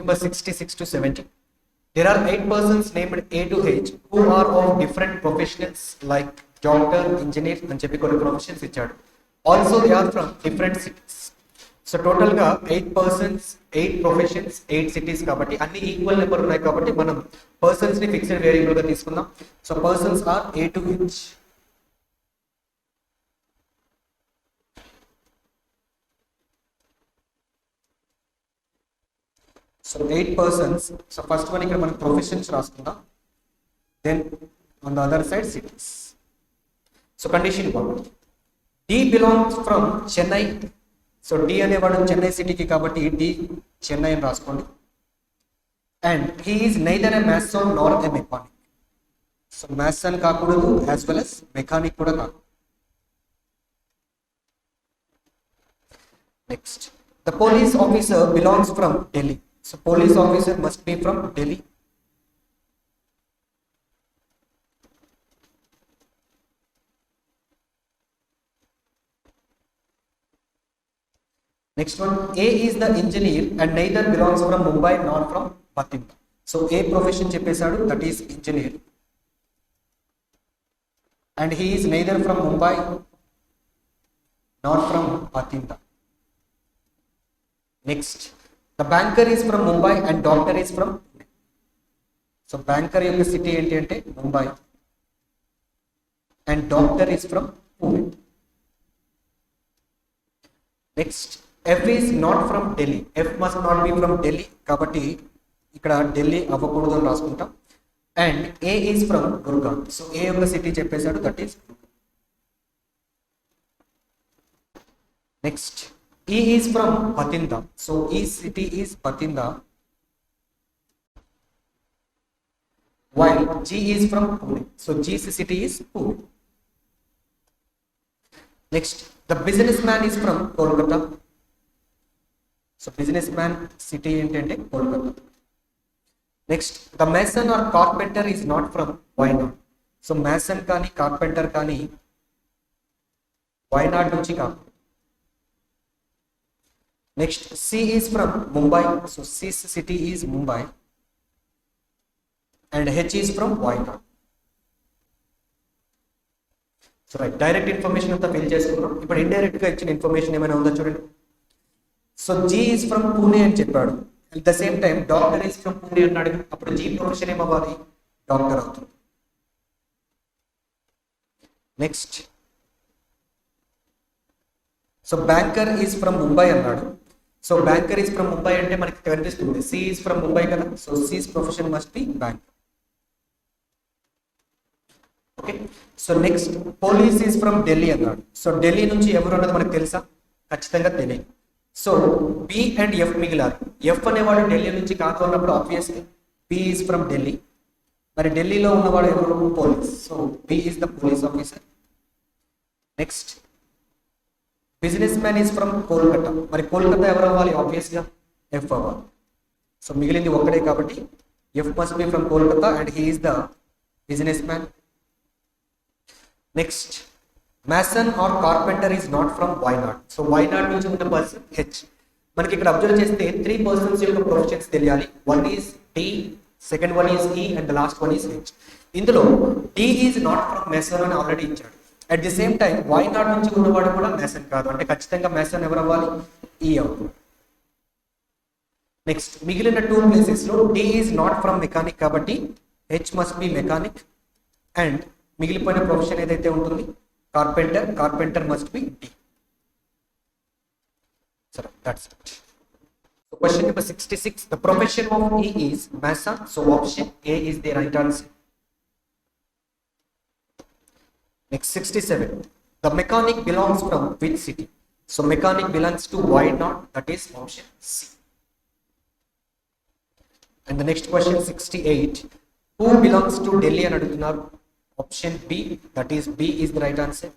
number 66 to 70. There are 8 persons named A to H who are of different professions like doctor, engineer and చెప్పి కొన్ని professions ఇచ్చాడు. Also they are from different cities. So total గా 8 persons, 8 professions, 8 cities కాబట్టి అన్ని equal number ఉన్నాయి కాబట్టి మనం persons ని ఫిక్స్డ్ వేరియబుల్ గా తీసుకుందాం. So persons are A to H. So 8 persons. So first one ఇక్కడ మనం professions రాసుకుందాం. Then on the other side cities. So condition 1. D belongs from Chennai. So D అనేవాడు చెన్నై సిటీకి కాబట్టి D చెన్నై అని రాసుకోండి. And he is neither a mason nor a mechanic. So mason కాకూడదు as well as mechanic కూడా కాకూడదు. Next. The police officer belongs from Delhi. So police officer must be from Delhi. Next one, A is the engineer and neither belongs from Mumbai nor from Bathinda. So A profession cheppesadu, that is engineer. And he is neither from Mumbai nor from Bathinda. Next. The banker is from Mumbai and doctor is from Pune. So banker యొక్క city ఏంటి అంటే Mumbai and doctor is from Pune. Next, F is not from Delhi. F must not be from Delhi కాబట్టి ఇక్కడ ఢిల్లీ అవ్వకూడదు అని రాసుకుంటాం. And A is from Gurgaon. So A యొక్క city చెప్పేశాడు, that is Gurgaon. Next. E is from Bathinda. So E city is Bathinda. While G is from Pune. So G city is Pune. Next, the businessman is from Kolkata. So businessman city ఏంటంటే Kolkata. Next, the mason or carpenter is not from Wayanad. So mason కానీ carpenter కానీ Wayanad నుంచి కాదు. Next, C is from Mumbai. So C city is Mumbai. And H is from Wayanad. So right, direct information అంతా fill చేసుకున్నాం. ఇప్పుడు indirect గా ఇచ్చిన information ఏమైనా ఉందో చూడండి. So G is from Pune అని చెప్పాడు. At the same time doctor is from Pune అన్నాడు. అప్పుడు G ప్రొఫెషన్ ఏమవ్వాలి? డాక్టర్ అవుతుంది. Next, so banker is from Mumbai అన్నాడు. So banker is from Mumbai అంటే మనకి కనిపిస్తుంది సి ఈజ్ ఫ్రమ్ ముంబై కదా. So C's profession must be bank. Okay. So next, police is from Delhi అన్నాడు. సో ఢిల్లీ నుంచి ఎవరు అన్నది మనకు తెలుసా? ఖచ్చితంగా తెలియదు. సో బి అండ్ ఎఫ్ మిగిలారు. ఎఫ్ అనేవాడు ఢిల్లీ నుంచి కాదు అన్నప్పుడు obviously B is from Delhi. మరి ఢిల్లీలో ఉన్నవాడు ఎవరు? Police. So B is the police officer. Next, businessman is from Kolkata. మరి కోల్కతా ఎవరు అవ్వాలి? ఆబ్వియస్గా ఎఫ్ అవ్వాలి. సో మిగిలింది ఒక్కడే కాబట్టి F must be from Kolkata and he is the businessman. Next, mason or carpenter is not from Wayanad. So Wayanad నుంచి ఉన్న పర్సన్ హెచ్. మనకి ఇక్కడ అబ్జర్వ్ చేస్తే 3 పర్సన్స్ యొక్క ప్రొఫెషన్స్ తెలియాలి. One is D, second one is E and last one is H. ఇందులో D is not from mason అని already ఇచ్చాడు. At the same time Wayanad నుంచి ఉన్నవాడు కూడా మ్యాసన్ కాదు, అంటే ఖచ్చితంగా మ్యాసన్ ఎవరు అవ్వాలి? ఈ అవుతుంది. నెక్స్ట్, మిగిలిన 2 ప్లేసెస్ లో D is not from mechanic కాబట్టి H must be mechanic and మిగిలిపోయిన ప్రొఫెషన్ ఏదైతే ఉంటుంది carpenter, carpenter must be D. సరే, that's it. Question number 66. The profession of E is mason. So option A is the right answer. Next, 67. The mechanic belongs from which city? So mechanic belongs to Wayanad. That is option C. And the next question 68. Who belongs to Delhi and adugunaru? Option B. That is B is the right answer.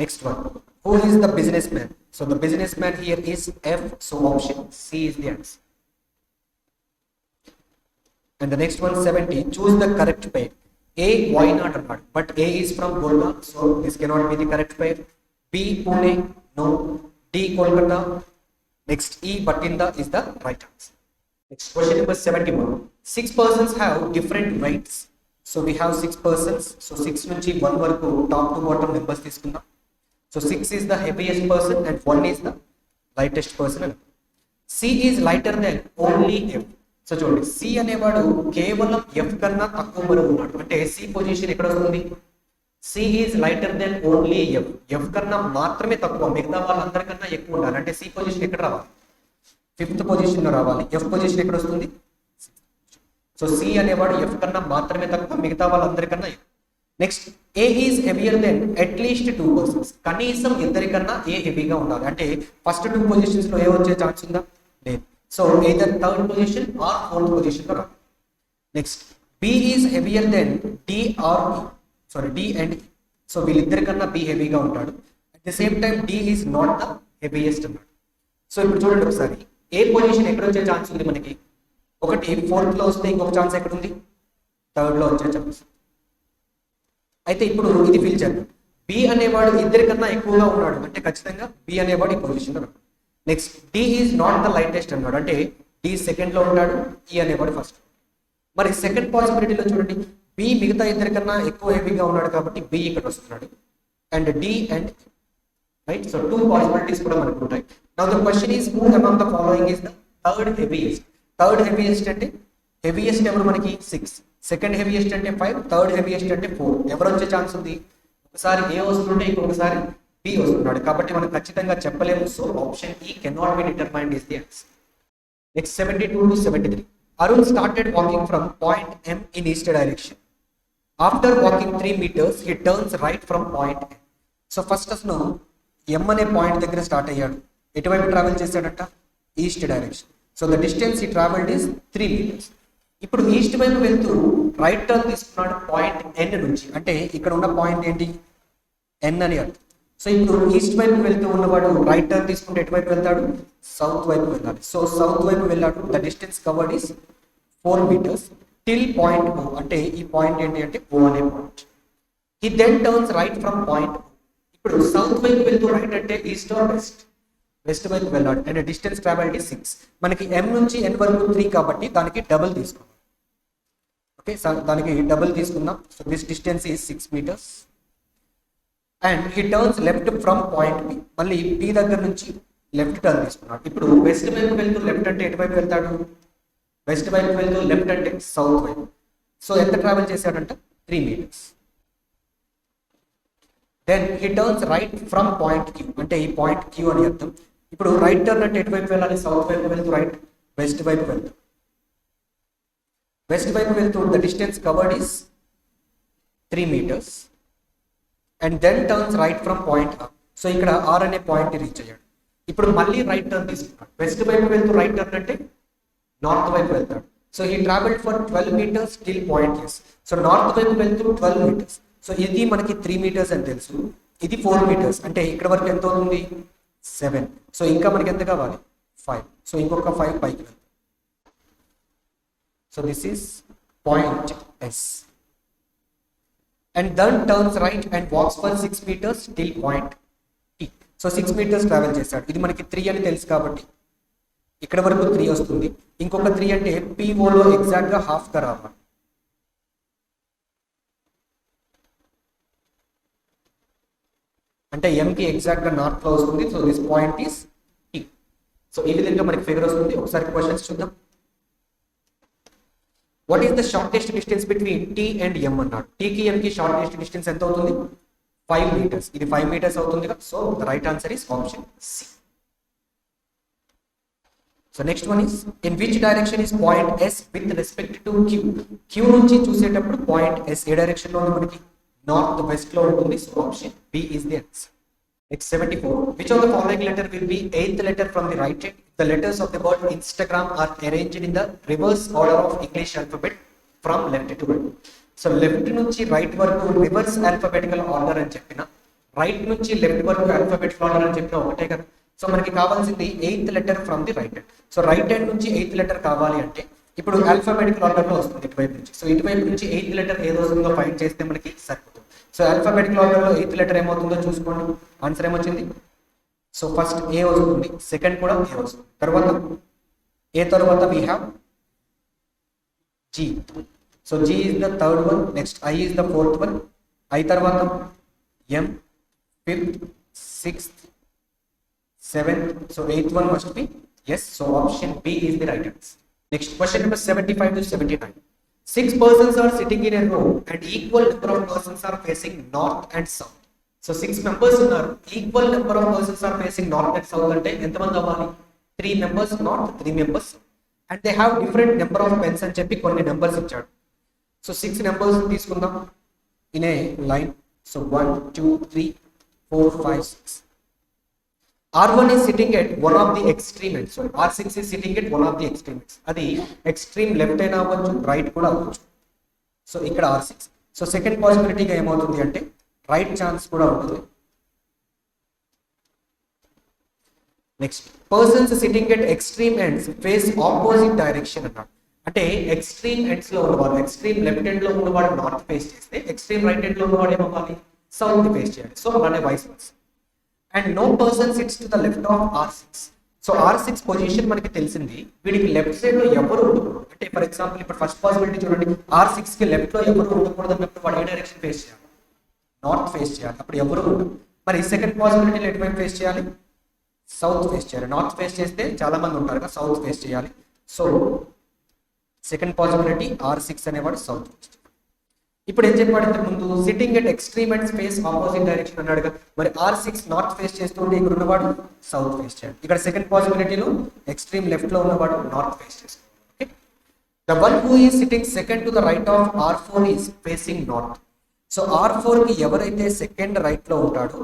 Next one. Who is the businessman? So the businessman here is F. So option C is the answer. And the next one 70. Choose the correct pair. A, Wayanad or not? But A is from Gurgaon, so this cannot be the correct pair. B, Pune, no. D, Kolkata, next ఈ బట్టిందా is the right answer. Next question number 71. 6 persons have different weights. So we have 6 persons. So 6 నుంచి 1 వరకు top to bottom numbers తీసుకుందాం. So 6 is the heaviest person and 1 is the lightest person. C is lighter than only F. So చూడండి, C అనేవాడు కేవలం F కన్నా తక్కువ బరువు ఉన్నాడు. అంటే C పొజిషన్ ఎక్కడ వస్తుంది? C is lighter than only F. F కన్నా మాత్రమే తక్కువ, మిగతా వాళ్ళందరికన్నా ఎక్కువ ఉండాలి. అంటే C పొజిషన్ ఎక్కడ రావాలి? 5th పొజిషన్ లో రావాలి. F పొజిషన్ ఎక్కడ వస్తుంది? సో C అనేవాడు F కన్నా మాత్రమే తక్కువ, మిగతా వాళ్ళందరికన్నా ఎక్కువ. Next A is heavier than at least 2 persons. కనీసం ఇద్దరికన్నా A హెవీగా ఉండాలి. అంటే ఫస్ట్ 2 పొజిషన్స్ లో ఏ వచ్చే ఛాన్స్ ఉందా? లేదు. So either 3rd position or 4th position లో రావాలి. Next B is heavier than D or E. Sorry D and E. So వీళ్ళిద్దరికన్నా B హెవీగా ఉంటాడు. At the same time D is not the heaviest అన్నాడు. So ఇప్పుడు చూడండి ఒకసారి, ఏ position ఎక్కడ వచ్చే ఛాన్స్ ఉంది మనకి? ఒకటి 4th లో వస్తే ఇంకొక ఛాన్స్ ఎక్కడ ఉంది? 3rd లో వచ్చే ఛాన్స్. అయితే ఇప్పుడు ఇది ఫిల్ చేద్దాం. B అనేవాడు ఇద్దరికన్నా ఎక్కువగా ఉన్నాడు అంటే ఖచ్చితంగా B అనేవాడు ఈ పొజిషన్ లో ఉన్నాడు. Next D is not the lightest అన్నాడు అంటే D సెకండ్ లో ఉంటాడు, E అనేవాడు ఫస్ట్. మరి సెకండ్ పాసిబిలిటీలో చూడండి, B మిగతా ఇద్దరికన్నా ఎక్కువ హెవీగా ఉన్నాడు కాబట్టి B ఇక్కడ వస్తున్నాడు and D and right. So 2 possibilities కూడా మనకు ఉంటాయి. Now the question is who among the following is the third heaviest. Third heaviest అంటే హెవీయెస్ట్ ఎవరు మనకి? 6. సెకండ్ హెవీయెస్ట్ అంటే 5, థర్డ్ హెవీయెస్ట్ అంటే 4. ఎవరు వచ్చే ఛాన్స్ ఉంది? ఒకసారి ఏ వస్తుంటే ఇంకొకసారి B వస్తున్నాడు కాబట్టి మనం ఖచ్చితంగా చెప్పలేము. So option E cannot be determined is the answer. Next 72 to 73. Arun started walking from point M in east direction. After walking 3 meters, he turns right from point M. So first అసలు M అనే point దగ్గర start అయ్యాడు. ఎటువైపు travel చేశాడంట? East direction. So the distance he traveled is 3 meters. ఇప్పుడు east వైపు వెళ్తూ right turn తీసుకున్నాడు పాయింట్ N నుంచి. అంటే ఇక్కడ ఉన్న పాయింట్ ఏంటి? N అని అర్థం. సో ఇప్పుడు ఈస్ట్ వైపు వెళ్తూ ఉన్నవాడు రైట్ టర్న్ తీసుకుంటే ఎటువైపు వెళ్తాడు? సౌత్ వైపు వెళ్ళాలి. సో సౌత్ వైపు వెళ్ళాడు. The distance covered is 4 meters till point O. అంటే ఈ పాయింట్ ఏంటి అంటే O అనే point. He then turns right from point O. ఇప్పుడు సౌత్ వైపు వెళ్తూ రైట్ అంటే ఈస్ట్ ఆర్ వెస్ట్? వెస్ట్ వైపు వెళ్ళాడు అండ్ డిస్టెన్స్ ట్రావెల్డ్ ఈస్ 6. మనకి M నుంచి N వరకు 3 కాబట్టి దానికి డబుల్ తీసుకుందాం. ఓకే, దానికి డబుల్ తీసుకుందాం. So this distance is 6 meters. And he turns left from point P. మళ్ళీ P దగ్గర నుంచి లెఫ్ట్ టర్న్ తీసుకున్నాడు. ఇప్పుడు వెస్ట్ వైపు వెళ్తూ లెఫ్ట్ అంటే ఎటువైపు వెళ్తాడు? వెస్ట్ వైపు వెళ్తూ లెఫ్ట్ అంటే సౌత్ వైపు. సో ఎంత ట్రావెల్ చేశాడంట? 3 meters. Then he turns right from point Q. అంటే ఈ పాయింట్ Q అని అర్థం. ఇప్పుడు రైట్ టర్న్ అంటే ఎటువైపు వెళ్ళాలి? సౌత్ వైపు వెళ్తూ రైట్, వెస్ట్ వైపు వెళ్తాం. వెస్ట్ వైపు వెళ్తూ the distance covered is 3 meters. And then turns right from point R. So ఇక్కడ R అనే పాయింట్ రీచ్ అయ్యాడు. ఇప్పుడు మళ్ళీ రైట్ టర్న్ తీసుకున్నాడు. వెస్ట్ వైపు వెళ్తూ రైట్ టర్న్ అంటే నార్త్ వైపు వెళ్తాడు. So he travelled for 12 meters till point S. So north వైపు వెళ్తూ 12 meters. సో ఇది మనకి 3 meters అని తెలుసు, ఇది 4 meters. అంటే ఇక్కడ వరకు ఎంత అవుతుంది? 7. సో ఇంకా మనకి ఎంత కావాలి? 5. సో ఇంకొక 5 పైకి వెళ్తాం. So this is point S. And then turns right and walks for 6 meters till point T. So 6 meters travel చేశాడు. ఇది మనకి 3 అని తెలుసు కాబట్టి ఇక్కడ వరకు 3 వస్తుంది. ఇంకొక 3 అంటే PO లో ఎగ్జాక్ట్ గా హాఫ్ గా రావాలి. అంటే M కి ఎగ్జాక్ట్ గా నార్త్ లో వస్తుంది. So this point is T. So ఈ విధంగా మనకి ఫిగర్ వస్తుంది. ఒకసారి క్వశ్చన్స్ చూద్దాం. What is the shortest distance between T and M అన్నాడు. T కి M కి షార్టెస్ట్ డిస్టెన్స్ ఎంత అవుతుంది? 5 meters. ఇది 5 meters అవుతుంది కదా. So the right answer is option C. So next one is in which direction is point S with respect to Q. Q నుంచి చూసేటప్పుడు పాయింట్ S ఏ డైరెక్షన్ లో ఉంది మనకి? నార్త్ వెస్ట్ లో ఉంటుంది. So option B is the answer. Next 74. Which of the following letter will be 8th letter from the right hand? The letters of the word Instagram are arranged in the reverse order of English alphabet from left to right. So left నుంచి right వరకు reverse alphabetical order అని చెప్పిన, right నుంచి left వరకు alphabetical order అని చెప్పిన ఒకటే కదా. సో మనకి కావాల్సింది 8th letter from the right hand. So right hand నుంచి 8th letter కావాలి అంటే ఇప్పుడు alphabetical order లో వస్తుంది ఇటువైపు నుంచి. సో ఇటువైపు నుంచి 8th letter ఏదో వస్తుందో ఫైండ్ చేస్తే మనకి సరిపోతుంది. సో ఆల్ఫాబెటికల్ ఆర్డర్ లో 8th లెటర్ ఏమవుతుందో చూసుకోండి. ఆన్సర్ ఏమొచ్చింది? సో ఫస్ట్ ఏ వస్తుంది, సెకండ్ కూడా ఏ వస్తుంది. తర్వాత ఏ తర్వాత we have G. So G is the third one, next I is the fourth one, I తర్వాత M fifth, sixth, seventh. So eighth one must be S. So option B is the right answer. Next question number 75 to 79. 6 persons are sitting in a row and equal number of persons are facing north and south. So 6 members ఉన్నారు, equal number of persons are facing north and south అంటే ఎంతమంది అవ్వాలి? 3 members north, 3 members south. And they have different number of pens అని చెప్పి కొన్ని numbers ఇచ్చాడు. So 6 numbers తీసుకుందాం in a line. So 1 2 3 4 5 6. R1 is sitting at one of the extreme ends. So R6 is sitting at one of the extreme ends. అది extreme left అయినా అవ్వచ్చు, right కూడా అవ్వచ్చు. సో ఇక్కడ R6. సో సెకండ్ పాసిబిలిటీగా ఏమవుతుంది అంటే right chance కూడా ఉంటుంది. Next persons sitting at extreme ends face opposite direction అన్నాడు. అంటే ఎక్స్ట్రీమ్ ఎండ్స్ లో ఉన్నవాడు, ఎక్స్ట్రీమ్ లెఫ్ట్ ఎండ్ లో ఉన్నవాడు నార్త్ ఫేస్ చేస్తే ఎక్స్ట్రీమ్ రైట్ ఎండ్ లో ఉన్నవాడు ఏమవ్వాలి? సౌత్ ఫేస్ చేయాలి. సో అలానే vice versa. And no person sits to the left of R6. So R6 పొజిషన్ మనకి తెలిసింది, వీడికి లెఫ్ట్ సైడ్ లో ఎవరు ఉండకూడదు. అంటే ఫర్ ఎగ్జాంపుల్ ఇప్పుడు ఫస్ట్ పాసిబిలిటీ చూడండి, R6 కి లెఫ్ట్ లో ఎవరు ఉండకూడదు అన్నప్పుడు వాడు ఏ డైరెక్షన్ ఫేస్ చేయాలి? నార్త్ ఫేస్ చేయాలి. అప్పుడు ఎవరు ఉండరు. మరి సెకండ్ పాసిబిలిటీలో ఎటువైపు ఫేస్ చేయాలి? సౌత్ ఫేస్ చేయాలి. నార్త్ ఫేస్ చేస్తే చాలా మంది ఉంటారు కదా, సౌత్ ఫేస్ చేయాలి. సో సెకండ్ పాసిబిలిటీ R6 అనేవాడు సౌత్ ఫేస్. ఇప్పుడు ఏం చెప్పాడు ఇంతకు ముందు? Sitting at extreme and space opposite direction అన్నాడుగా. మరి R6 నార్త్ ఫేస్ చేస్తుంటే ఇక్కడ ఉన్నవాడు సౌత్ ఫేస్ చేయాలి. ఇక్కడ సెకండ్ పాసిబిలిటీలో ఎక్స్ట్రీమ్ లెఫ్ట్ లో ఉన్నవాడు నార్త్ ఫేస్ చేస్తాడు. Okay. The one who is sitting second to the right of R4 is facing north. So R4 కి ఎవరైతే సెకండ్ రైట్ లో ఉంటాడో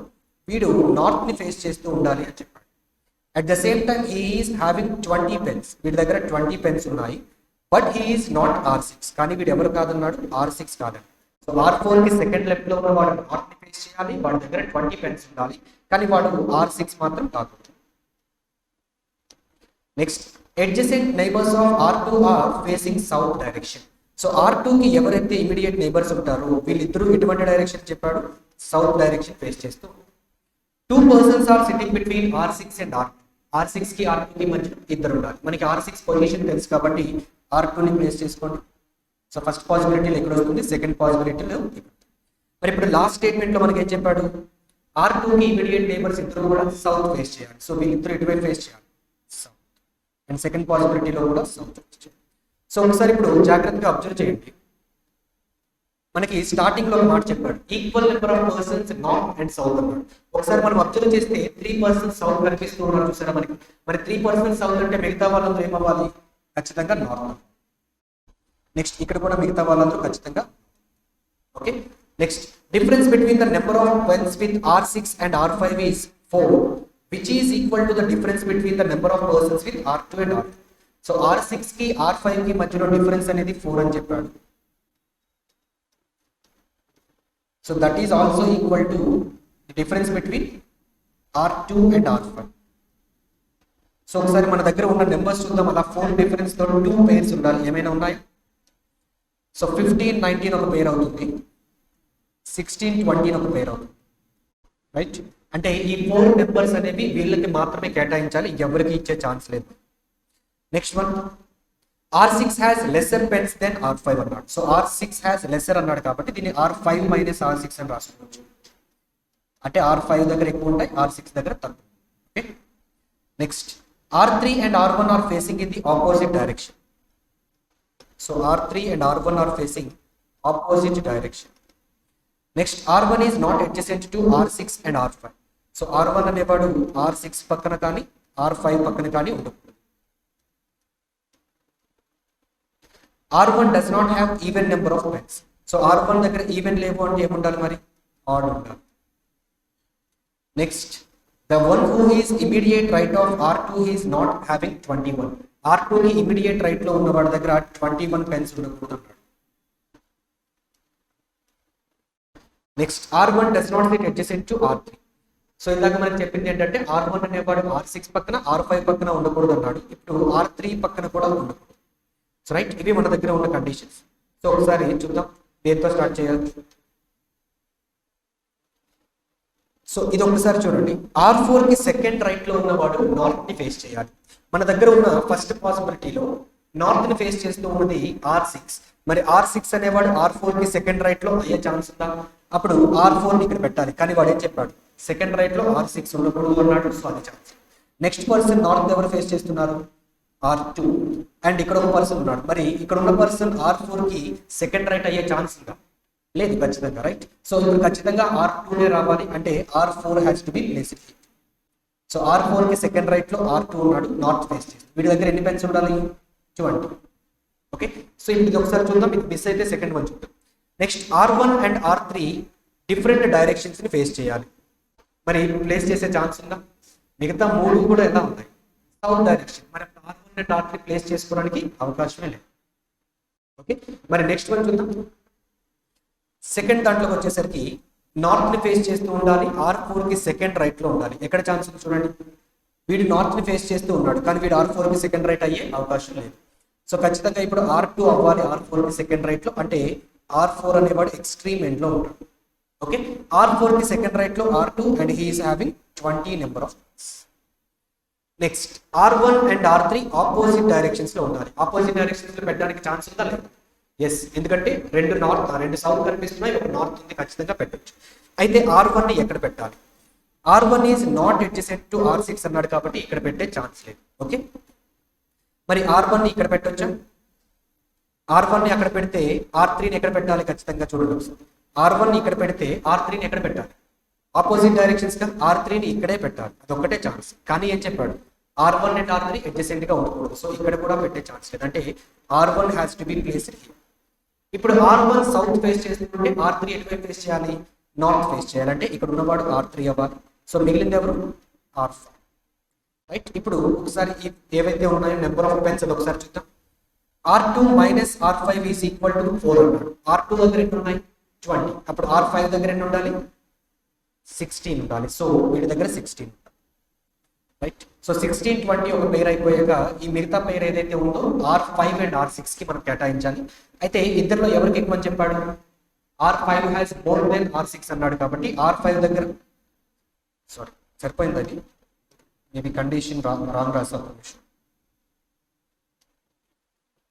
వీడు నార్త్ ని ఫేస్ చేస్తూ ఉండాలి అని చెప్పాడు. At the same time he is having 20 pens. వీడి దగ్గర 20 పెన్స్ ఉన్నాయి. But he is not R6. కానీ వీడు ఎవరు కాదన్నాడు? R6 కాదండి. సో R4 కి సెకండ్ లెఫ్ట్ లో ఉన్న వాడు నార్త్ ని ఫేస్ చేయాలి, వాడి దగ్గర 20 పెన్స్ ఉండాలి, కానీ వాడు R6 మాత్రం కాదు. Next adjacent neighbours of R2 are facing south direction. So R2 కి ఎవరైతే ఇమీడియట్ నైబర్స్ ఉంటారో వీళ్ళిద్దరూ ఎటువంటి డైరెక్షన్ చెప్పాడు? సౌత్ డైరెక్షన్ ఫేస్ చేస్తూ. 2 persons are sitting between R6 and R2. R6 కి R2 కి మధ్య ఇద్దరు ఉండాలి. మనకి R6 పొజిషన్ తెలుసు కాబట్టి R2 ని ప్లేస్ చేసుకోండి. సో ఫస్ట్ పాసిబిలిటీలో ఎక్కడ వస్తుంది? సెకండ్ పాసిబిలిటీలో. మరి ఇప్పుడు లాస్ట్ స్టేట్మెంట్ లో మనకి ఏం చెప్పాడు? R2 కి ఇమీడియట్ నైబర్స్ ఇద్దరు కూడా సౌత్ ఫేస్ చేయాలి. సో వీళ్ళిద్దరు ఎటువైపు ఫేస్ చేయాలి? సౌత్. అండ్ సెకండ్ పాసిబిలిటీలో కూడా సౌత్ ఫేస్ చేయాలి. సో ఒకసారి ఇప్పుడు జాగ్రత్తగా అబ్జర్వ్ చేయండి. మనకి స్టార్టింగ్ లో ఒక మాట చెప్పాడు, equal number of persons north and south అన్నాడు. ఒకసారి మనం అబ్జర్వ్ చేస్తే 3 persons సౌత్ కనిపిస్తూ ఉన్నారు చూసారా మనకి. మరి 3 persons సౌత్ అంటే మిగతా వాళ్ళందరూ ఏమవ్వాలి? ఖచ్చితంగా నార్త్. నెక్స్ట్ ఇక్కడ కూడా మిగతా వాళ్ళందరూ ఖచ్చితంగా. Okay. Next difference between the number of pens with R6 and R5 is 4, which is equal to the difference between the number of persons with R2 and R5. So R6 కి R5 కి మధ్యలో difference అనేది 4 అని చెప్పాడు. So that is also equal to the difference between R2 and R5. So ఒకసారి మన దగ్గర ఉన్న నెంబర్స్ చూద్దాం. అలా 4 డిఫరెన్స్ తో 2 పేర్స్ ఉండాలి. ఏమైనా ఉన్నాయి? సో 15 19 ఒక పేర్ అవుతుంది, 16 20 ఒక పేర్ అవుతుంది. రైట్. అంటే ఈ 4 నెంబర్స్ అనేవి వీళ్ళకి మాత్రమే కేటాయించాలి, ఎవరికి ఇచ్చే ఛాన్స్ లేదు. Next one, R6 has lesser pens than R5 అన్నాడు. సో R6 has lesser అన్నాడు కాబట్టి దీన్ని R5 minus R6 అని రాసుకోవచ్చు. అంటే R5 దగ్గర ఎక్కువ ఉంటాయి, R6 దగ్గర తక్కువ. Okay. Next R3 and R1 are facing in the opposite direction. So R3 and R1 are facing opposite direction. Next R1 is not adjacent to R6 and R5. So R1 అనేవాడు R6 పక్కన కానీ R5 పక్కన కానీ ఉండకూడదు. R1 does not have even number of pens. So R1 దగ్గర even లేవు అంటే ఏముండాలి మరి? ఆడ్ ఉండాలి. Next the one who is immediate right of R2 is not having 21. R2 కి ఇమీడియట్ రైట్ లో ఉన్న వాడి దగ్గర 21 పెన్స్ ఉండకూడదు అన్నాడు. Next R1 does not sit adjacent to R3. So ఇందాక మనకి చెప్పింది ఏంటంటే R1 అనేవాడు R6 పక్కన R5 పక్కన ఉండకూడదు అన్నాడు. ఇప్పుడు R3 పక్కన కూడా ఉండకూడదు. సో రైట్, ఇవి మన దగ్గర ఉన్న కండిషన్స్. సో ఒకసారి చూద్దాం, దేంతో స్టార్ట్ చేయాలి? సో ఇది ఒకసారి చూడండి, R4 కి సెకండ్ రైట్ లో ఉన్నవాడు నార్త్ ని ఫేస్ చేయాలి. మన దగ్గర ఉన్న ఫస్ట్ పాసిబిలిటీలో నార్త్ ని ఫేస్ చేస్తూ ఉన్నది R6. మరి R6 అనేవాడు R4 కి సెకండ్ రైట్ లో అయ్యే ఛాన్స్ ఉందా? అప్పుడు R4 ని ఇక్కడ పెట్టాలి. కానీ వాడు ఏం చెప్పాడు, సెకండ్ రైట్ లో R6 ఉన్నప్పుడు అన్నాడు. సో అది ఛాన్స్. నెక్స్ట్ పర్సన్ నార్త్ ఎవరు ఫేస్ చేస్తున్నారు? R2. అండ్ ఇక్కడ ఒక పర్సన్ ఉన్నాడు. మరి ఇక్కడ ఉన్న పర్సన్ R4 కి సెకండ్ రైట్ అయ్యే ఛాన్స్ ఉందా? లేదు, ఖచ్చితంగా. రైట్. సో ఇప్పుడు ఖచ్చితంగా R2 నే రావాలి. అంటే R4 has to be placed. So R4 కి సెకండ్ రైట్ లో R2 ఉన్నాడు, నార్త్ ఫేస్ చేస్తుంది. వీడి దగ్గర ఎన్ని పెన్స్ ఉండాలి? 20. ఓకే. సో ఇప్పుడు ఇది ఒకసారి చూద్దాం. ఇది మిస్ అయితే సెకండ్ వన్ చూద్దాం. Next R1 and R3 different directions ని ఫేస్ చేయాలి. మరి ప్లేస్ చేసే ఛాన్స్ ఉందా? మిగతా మూడు కూడా ఎలా ఉన్నాయి? South direction. మరి R1 అండ్ R3 ప్లేస్ చేసుకోవడానికి అవకాశమే లేదు. ఓకే. మరి నెక్స్ట్ వన్ చూద్దాం. సెకండ్ దాంట్లోకి వచ్చేసరికి నార్త్ ని ఫేస్ చేస్తూ ఉండాలి. R4 కి సెకండ్ రైట్ లో ఉండాలి. ఎక్కడ ఛాన్స్ ఉంది చూడండి. వీడు నార్త్ ని ఫేస్ చేస్తూ ఉన్నాడు, కానీ వీడు R4 కి సెకండ్ రైట్ అయ్యే అవకాశం లేదు. సో ఖచ్చితంగా ఇప్పుడు R2 అవ్వాలి R4 కి సెకండ్ రైట్ లో. అంటే R4 అనేవాడు ఎక్స్ట్రీమ్ ఎండ్ లో ఉంటాడు. ఓకే. R4 కి సెకండ్ రైట్ లో R2 and he is having 20 number of. Next R1 and R3 opposite directions లో ఉండాలి. ఆపోజిట్ డైరెక్షన్స్ లో పెట్టడానికి ఛాన్స్ ఉందా? లేదు. ఎస్, ఎందుకంటే రెండు సౌత్ కనిపిస్తున్నాయి, ఒక నార్త్ ఉంది, ఖచ్చితంగా పెట్టచ్చు. అయితే R1 ని ఎక్కడ పెట్టాలి? R1 is not adjacent to R6 అన్నాడు కాబట్టి ఇక్కడ పెట్టే ఛాన్స్ లేదు. ఓకే. మరి R1 ని ఇక్కడ పెట్టొచ్చా? R1 ని అక్కడ పెడితే R3 ని ఎక్కడ పెట్టాలి? ఖచ్చితంగా చూడండి. R1 ని ఇక్కడ పెడితే R3 ని ఎక్కడ పెట్టాలి? ఆపోజిట్ డైరెక్షన్స్ గా R3 ని ఇక్కడే పెట్టాలి. అదొక్కటే ఛాన్స్. కానీ ఏం చెప్పాడు, R1 అండ్ R3 అడ్జసెంట్ గా ఉండకూడదు. సో ఇక్కడ కూడా పెట్టే ఛాన్స్ లేదు. అంటే R1 has to be placed here. ఇప్పుడు R1 సౌత్ ఫేస్ చేస్తుంటే R3 ఎటువైపు ఫేస్ చేయాలి? నార్త్ ఫేస్ చేయాలంటే ఇక్కడ ఉన్నవాడు R3 అవ్వాలి. సో మిగిలింది ఎవరు? R5. రైట్. ఇప్పుడు ఒకసారి ఏవైతే ఉన్నాయో నెంబర్ ఆఫ్ పెన్స్ అది ఒకసారి చూద్దాం. R2 minus R5 is equal to 4 అన్నాడు. R2 దగ్గర ఎన్ని ఉన్నాయి? 20. అప్పుడు R5 దగ్గర ఎన్ని ఉండాలి? 16 ఉండాలి. సో వీడి దగ్గర 16 ఉండాలి. రైట్. సో 16, 20 ఒక పేరు అయిపోయాక ఈ మిగతా పేరు ఏదైతే ఉందో R5 అండ్ R6 కి మనం కేటాయించాలి. అయితే ఇద్దరిలో ఎవరికి ఎక్కువ అని చెప్పాడు? R5 has more than R6 అన్నాడు కాబట్టి R5 దగ్గర సరిపోయింది. మేబీ కండిషన్ రాంగ్ రాసాను.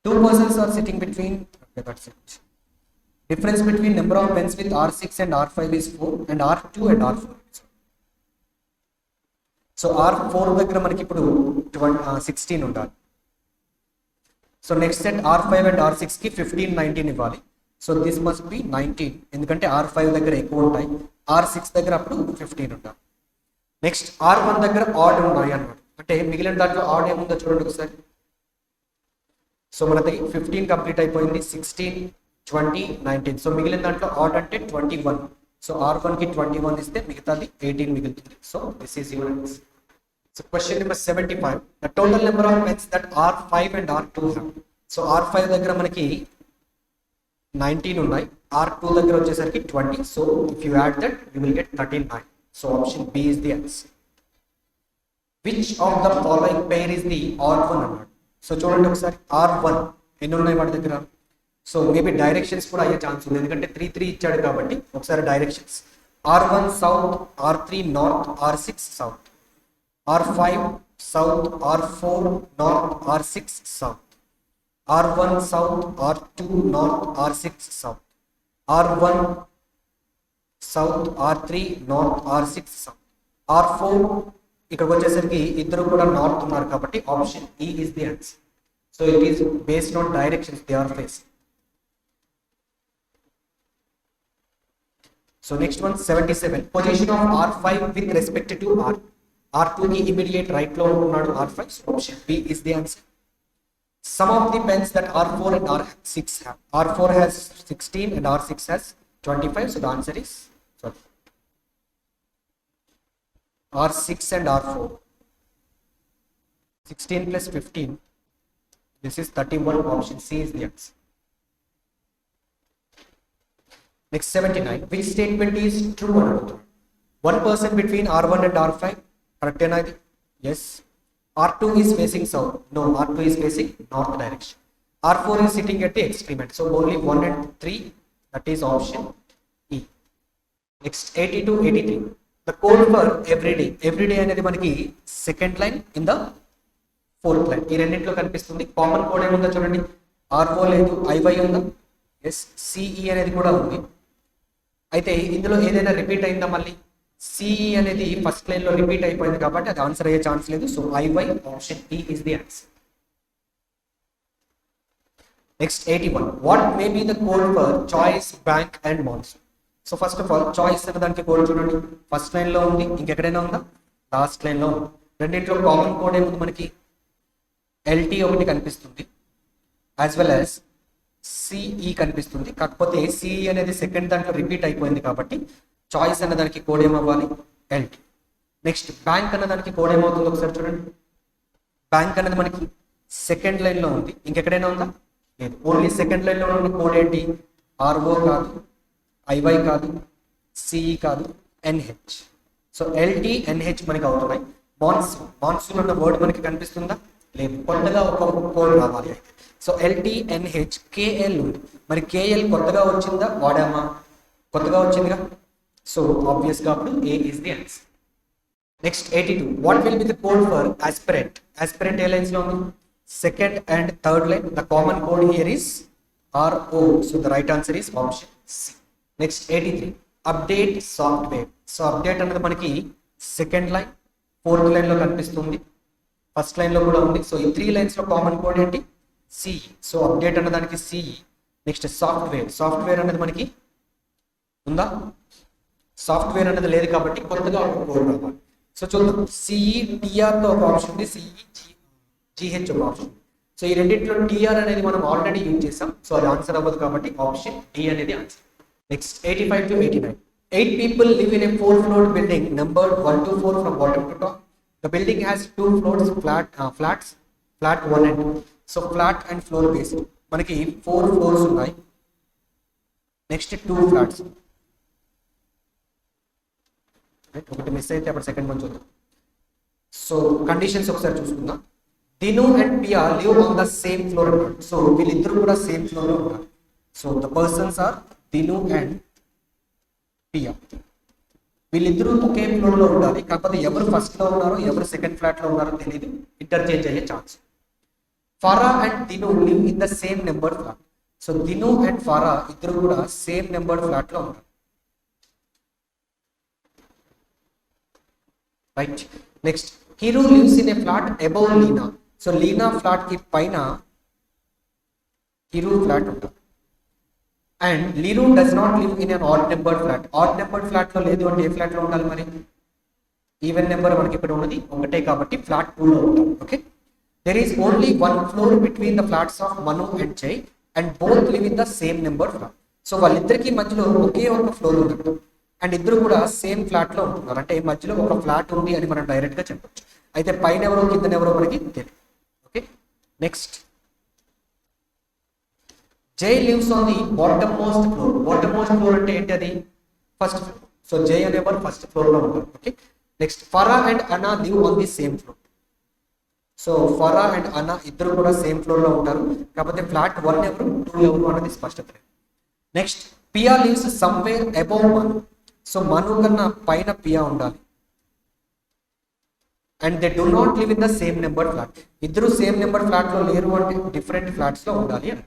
2 persons are sitting between. Okay, that's it. Difference between number of pens with R6 and R5 is 4 and R2 and R4. So R4 దగ్గర మనకి ఇప్పుడు 16 ఉండాలి. So next set R5 and R6 కి 15, 19 ఇవ్వాలి. So this must be 19, ఎందుకంటే R5 దగ్గర ఎక్కువ ఉంటాయి, R6 దగ్గర అప్పుడు 15 ఉండాలి. నెక్స్ట్ R1 దగ్గర ఆడ్ ఉన్నాయి అన్నమాట. అంటే మిగిలిన దాంట్లో ఆడ్ ఏముందో చూడండి ఒకసారి. సో మనది 15 కంప్లీట్ అయిపోయింది, 16, 20, 19. సో మిగిలిన దాంట్లో ఆడ్ అంటే 21. సో R1 కి 21 ఇస్తే మిగతాది 18 మిగులుతుంది. So this is your answer. So question number 75. The total number of pens that R5 and R2 have. So R5 దగ్గర మనకి 19 ఉన్నాయి, R2 దగ్గర వచ్చేసరికి 20. So if you add that, you will get 39. So option B is the answer. Which of the following pair is the odd one అన్నాడు. So చూడండి ఒకసారి R1 ఎన్ని ఉన్నాయి వాడి దగ్గర. సో మేబీ డైరెక్షన్స్ కూడా అయ్యే ఛాన్స్ ఉంది, ఎందుకంటే 3, 3 ఇచ్చాడు కాబట్టి. ఒకసారి directions R1 south, R3 north, R6 south. R5 south, R4 north, R6 south. R1 south, R2 north, R6 south. R1 south, R3 north, R6 south. R4 ఇక్కడికి వచ్చేసరికి ఇద్దరు కూడా నార్త్ ఉన్నారు కాబట్టి option E is the answer. So it is based on directions they are facing. So next one, 77. Position of R5 with respect to R2 కి immediate right లో ఉన్నాడు R5. So option B is the answer. Some of the pens that R4 and R6 have. R4 has 16 and R6 has 25. So the answer is R6 and R4. 16 plus 15. This is 31. Option C is the answer. Next 79. Which statement is true or not? One person between R1 and R5. Correct ena idi? Yes. R2 is facing south. No, R2 is facing north direction. R4 is sitting at the extreme end. So only 1 and 3. That is option E. Next 82, 83. The code for every day అనేది మనకి second line in the fourth line. ఈ రెండింటిలో కనిపిస్తుంది. Common code ఏముందో చూడండి, RO లేదు, IY ఉందా, yes, CE అనేది కూడా ఉంది. అయితే ఇందులో ఏదైనా రిపీట్ అయిందా, మళ్ళీ సిఈ అనేది ఫస్ట్ లైన్ లో రిపీట్ అయిపోయింది కాబట్టి అది ఆన్సర్ అయ్యే ఛాన్స్ లేదు. సో ఐవై option D is the answer. Next 81. What may be the code for choice, bank and monsoon? So first of all choice అనే దానికి కోడ్ చూడండి, ఫస్ట్ లైన్ లో ఉంది, ఇంకెక్కడైనా ఉందా, లాస్ట్ లైన్ లో ఉంది. రెండింటిలో కామన్ కోడ్ ఏముంది మనకి, ఎల్టీ ఒకటి కనిపిస్తుంది, యాజ్ వెల్ యాజ్ సిఈ కనిపిస్తుంది. కాకపోతే సిఈ అనేది సెకండ్ దాంట్లో రిపీట్ అయిపోయింది కాబట్టి చాయిస్ అనే దానికి కోడ్ ఏమవ్వాలి, ఎల్టీ. నెక్స్ట్ బ్యాంక్ అనే దానికి కోడ్ ఏమవుతుంది ఒకసారి చూడండి, బ్యాంక్ అనేది మనకి సెకండ్ లైన్ లో ఉంది, ఇంకెక్కడైనా ఉందా, లేదు. ఓన్లీ సెకండ్ లైన్ లో ఉన్న కోడ్ ఏంటి, ఆర్ఓ కాదు, ఐవై కాదు, సిఈ కాదు, ఎన్హెచ్. సో ఎల్టీ ఎన్హెచ్ మనకి అవుతున్నాయి. మాన్సూన్ అన్న వర్డ్ మనకి కనిపిస్తుందా, లేదు. కొత్తగా ఒక కోడ్ రావాలి. సో ఎల్టీ ఎన్హెచ్ కేఎల్ ఉంది. మరి కేఎల్ కొత్తగా వచ్చిందా, వాడామా, కొత్తగా వచ్చిందిగా. సో ఆబ్వియస్ గా అప్పుడు A is the answer. Next 82. What will be the code for aspirant? Aspirant ఏ లైన్స్ లో ఉంది, second and third line. The common code here is RO. So the right answer is option C. Next 83. Update software. So update అనేది మనకి second line, fourth line లో కనిపిస్తుంది, first line లో కూడా ఉంది. సో ఈ 3 లైన్స్ లో కామన్ కోడ్ ఏంటి, సిఈ. సో అప్డేట్ అన్న దానికి సిఈ. నెక్స్ట్ సాఫ్ట్వేర్ అనేది మనకి ఉందా, సాఫ్ట్వేర్ అనేది లేదు కాబట్టి కొత్తగా ఒక కోడ్ రావాలి. సో చూద్దాం, సిఈ టిఆర్ తో ఒక ఆప్షన్ ఉంది, సిఈ జిహెచ్ ఒక ఆప్షన్. సో ఈ రెండింటిలో టిఆర్ అనేది మనం ఆల్రెడీ యూజ్ చేసాం. సో అది ఆన్సర్ అవ్వదు కాబట్టి ఆప్షన్ డి అనేది answer. Next 85 to 89. 8 people live in a 4-floor building numbered 1 to 4 from bottom to top. The building has 2 floors, flat 1 and 2. So flat and floor based. మనకి 4 floors ఉన్నాయి, next 2 flats. ఒకటి miss అయితే అప్పుడు second one చూద్దాం. So conditions ఒకసారి చూసుకుందాం. Dinu and Pia live on the same floor అన్నమాట. So వీళ్ళిద్దరు కూడా సేమ్ ఫ్లోర్ లో ఉన్నారు. So the persons are Dinu and Pia. వీళ్ళిద్దరూ ఒకే ఫ్లోర్ లో ఉండాలి. కాకపోతే ఎవరు ఫస్ట్ లో ఉన్నారో ఎవరు సెకండ్ ఫ్లాట్ లో ఉన్నారో తెలియదు, ఇంటర్చేంజ్ అయ్యే chance. Farah and Dinu live in the same number flat. So Dinu and Farah ఇద్దరు కూడా సేమ్ నెంబర్ ఫ్లాట్ లో ఉన్నారు. Right. Next Hero lives in a flat above Leena. So Leena flat కి పైన హీరో ఫ్లాట్ ఉంటుంది. And Leeru does not live in an odd number flat. Odd number flat లో లేదు అంటే ఏ ఫ్లాట్ లో ఉండాలి మరి, ఈవెన్ నెంబర్ మనకి ఇక్కడ ఉన్నది ఒకటే కాబట్టి ఫ్లాట్ 2 లో ఉంటాం. Okay. There is only 1 floor between the flats of Manu and Jai and both live in the same number flat. So వాళ్ళిద్దరికి మధ్యలో ఒకే ఒక ఫ్లోర్ ఉంది అండ్ ఇద్దరు కూడా సేమ్ ఫ్లాట్ లో ఉంటున్నారు. అంటే మధ్యలో ఒక ఫ్లాట్ ఉంది అని మనం డైరెక్ట్ గా చెప్పొచ్చు. అయితే పైన ఎవరో కింద ఎవరో మనకి తెలియదు. ఓకే. నెక్స్ట్ జై lives on the bottom most floor. Bottom most floor అంటే ఏంటి, అది ఫస్ట్ ఫ్లోర్. సో జై అనేవారు ఫస్ట్ ఫ్లోర్ లో ఉంటారు. Okay. Next Farah and Anna live on the same floor. So Farah and Anna ఇద్దరు కూడా సేమ్ ఫ్లోర్ లో ఉంటారు. కాకపోతే ఫ్లాట్ 1 ఎవరు 2 ఎవరు అన్నది స్పష్టత లేదు. Next Piya lives somewhere above మను. సో మను కన్నా పైన పియా ఉండాలి. And they do not live in the same number flat. ఇద్దరు సేమ్ నెంబర్ ఫ్లాట్ లో లేరు అంటే డిఫరెంట్ ఫ్లాట్స్ లో ఉండాలి అని.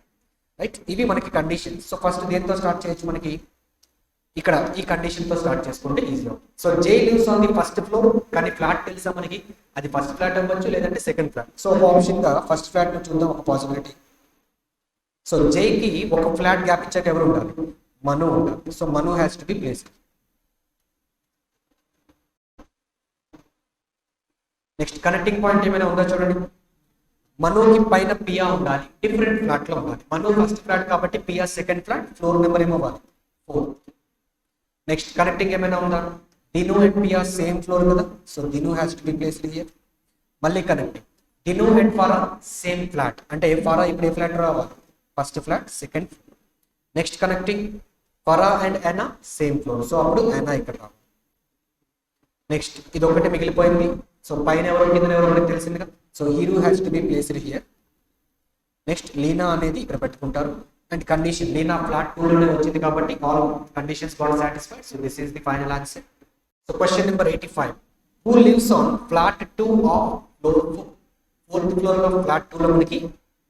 రైట్. ఇవి మనకి కండిషన్. సో ఫస్ట్ దేంతో స్టార్ట్ చేయొచ్చు, మనకి ఇక్కడ ఈ కండిషన్ తో స్టార్ట్ చేసుకుంటే ఈజీ అవుతుంది. సో జై lives on the first floor, కానీ ఫ్లాట్ తెలుసా మనకి, అది ఫస్ట్ ఫ్లాట్ అవ్వచ్చు లేదంటే సెకండ్ ఫ్లాట్. సో ఒక ఆప్షన్ గా ఫస్ట్ ఫ్లాట్ ను చూద్దాం, ఒక పాసిబిలిటీ. సో జైకి ఒక ఫ్లాట్ గ్యాప్ ఇచ్చాక ఎవరు ఉండాలి, మను ఉండాలి. So Manu has to be placed. Next connecting point ఏమైనా ఉందా చూడండి. మనుకి పైన పియా ఉండాలి, డిఫరెంట్ ఫ్లాట్ లో ఉండాలి. మను ఫస్ట్ ఫ్లాట్ కాబట్టి Piya second flat, floor number ఏమో అవ్వాలి 4. నెక్స్ట్ కనెక్టింగ్ ఏమైనా ఉందా, Dinu and Piya same floor కదా. So Dinu has to be placed here. మళ్ళీ connecting Dinu and Fara same flat, అంటే ఫారా ఇప్పుడు ఏ ఫ్లాట్ రావాలి, first flat second. Next connecting Fara and Ana same floor. So అప్పుడు అనా ఇక్కడ రావాలి. నెక్స్ట్ ఇది ఒకటి మిగిలిపోయింది. సో పైన ఎవరు కింద ఎవరు మనకి తెలిసింది కదా. So hero has to be placed here. Next Leena అనేది ఇక్కడ పెట్టుకుంటారు. అండ్ కండిషన్ లీనా ఫ్లాట్ 2 లోనే వచ్చింది కాబట్టి all conditions got satisfied. So this is the final answer. So question number 85. Who lives on flat 2 of floor 4? Fourth floor లో flat 2 లో మనకి